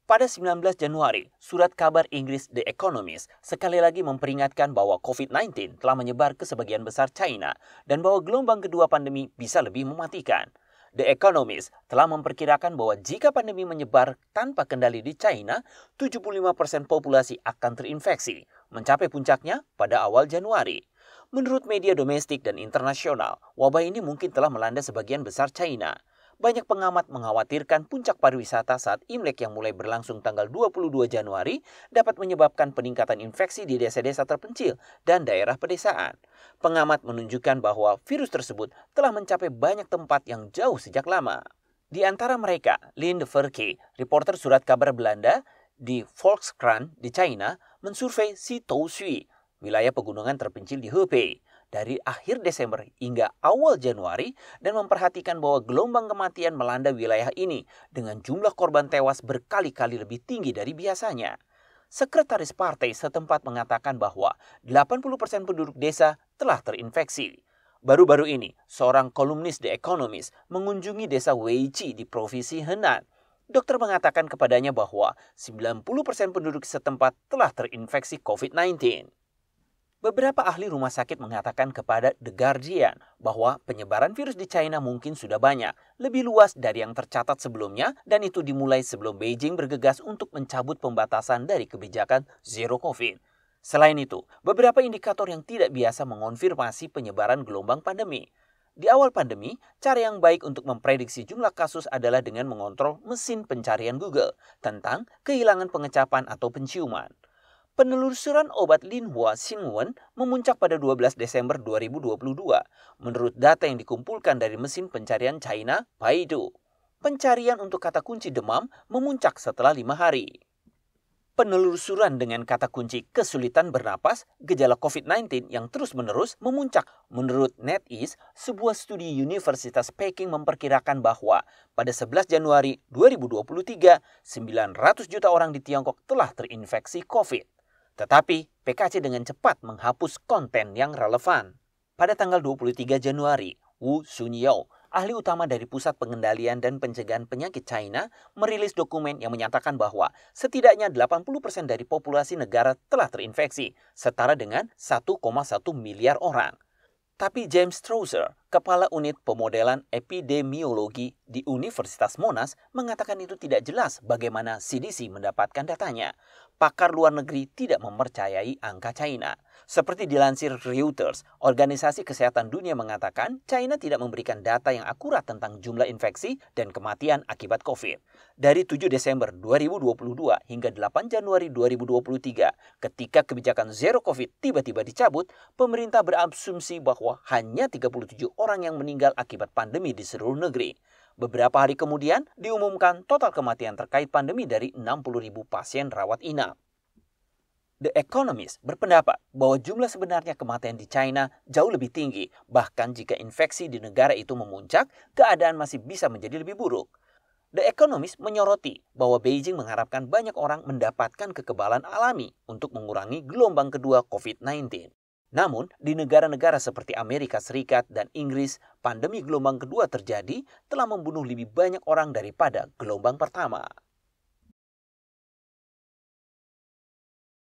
Pada 19 Januari, surat kabar Inggris The Economist sekali lagi memperingatkan bahwa COVID-19 telah menyebar ke sebagian besar China dan bahwa gelombang kedua pandemi bisa lebih mematikan. The Economist telah memperkirakan bahwa jika pandemi menyebar tanpa kendali di China, 75% populasi akan terinfeksi, mencapai puncaknya pada awal Januari. Menurut media domestik dan internasional, wabah ini mungkin telah melanda sebagian besar China. Banyak pengamat mengkhawatirkan puncak pariwisata saat Imlek yang mulai berlangsung tanggal 22 Januari dapat menyebabkan peningkatan infeksi di desa-desa terpencil dan daerah pedesaan. Pengamat menunjukkan bahwa virus tersebut telah mencapai banyak tempat yang jauh sejak lama. Di antara mereka, Lynn de Verke, reporter surat kabar Belanda di Volkskrant di China, mensurvei Sitoushui, wilayah pegunungan terpencil di Hebei, dari akhir Desember hingga awal Januari dan memperhatikan bahwa gelombang kematian melanda wilayah ini dengan jumlah korban tewas berkali-kali lebih tinggi dari biasanya. Sekretaris partai setempat mengatakan bahwa 80% penduduk desa telah terinfeksi. Baru-baru ini, seorang kolumnis The Economist mengunjungi desa Weiqi di provinsi Henan. Dokter mengatakan kepadanya bahwa 90% penduduk setempat telah terinfeksi COVID-19. Beberapa ahli rumah sakit mengatakan kepada The Guardian bahwa penyebaran virus di China mungkin sudah banyak, lebih luas dari yang tercatat sebelumnya, dan itu dimulai sebelum Beijing bergegas untuk mencabut pembatasan dari kebijakan Zero Covid. Selain itu, beberapa indikator yang tidak biasa mengonfirmasi penyebaran gelombang pandemi. Di awal pandemi, cara yang baik untuk memprediksi jumlah kasus adalah dengan mengontrol mesin pencarian Google tentang kehilangan pengecapan atau penciuman. Penelusuran obat Linhua Xinwen memuncak pada 12 Desember 2022, menurut data yang dikumpulkan dari mesin pencarian China, Baidu. Pencarian untuk kata kunci demam memuncak setelah 5 hari. Penelusuran dengan kata kunci kesulitan bernapas, gejala COVID-19 yang terus-menerus memuncak. Menurut NetEase, sebuah studi Universitas Peking memperkirakan bahwa pada 11 Januari 2023, 900 juta orang di Tiongkok telah terinfeksi COVID. Tetapi, PKC dengan cepat menghapus konten yang relevan. Pada tanggal 23 Januari, Wu Xunyao, ahli utama dari Pusat Pengendalian dan Pencegahan Penyakit China, merilis dokumen yang menyatakan bahwa setidaknya 80% dari populasi negara telah terinfeksi, setara dengan 1,1 miliar orang. Tapi James Trouser, kepala unit pemodelan epidemiologi di Universitas Monash, mengatakan itu tidak jelas bagaimana CDC mendapatkan datanya. Pakar luar negeri tidak mempercayai angka China. Seperti dilansir Reuters, Organisasi Kesehatan Dunia mengatakan China tidak memberikan data yang akurat tentang jumlah infeksi dan kematian akibat COVID. Dari 7 Desember 2022 hingga 8 Januari 2023, ketika kebijakan Zero Covid tiba-tiba dicabut, pemerintah berasumsi bahwa hanya 37 orang yang meninggal akibat pandemi di seluruh negeri. Beberapa hari kemudian, diumumkan total kematian terkait pandemi dari 60.000 pasien rawat inap. The Economist berpendapat bahwa jumlah sebenarnya kematian di China jauh lebih tinggi, bahkan jika infeksi di negara itu memuncak, keadaan masih bisa menjadi lebih buruk. The Economist menyoroti bahwa Beijing mengharapkan banyak orang mendapatkan kekebalan alami untuk mengurangi gelombang kedua COVID-19. Namun, di negara-negara seperti Amerika Serikat dan Inggris, pandemi gelombang kedua terjadi telah membunuh lebih banyak orang daripada gelombang pertama.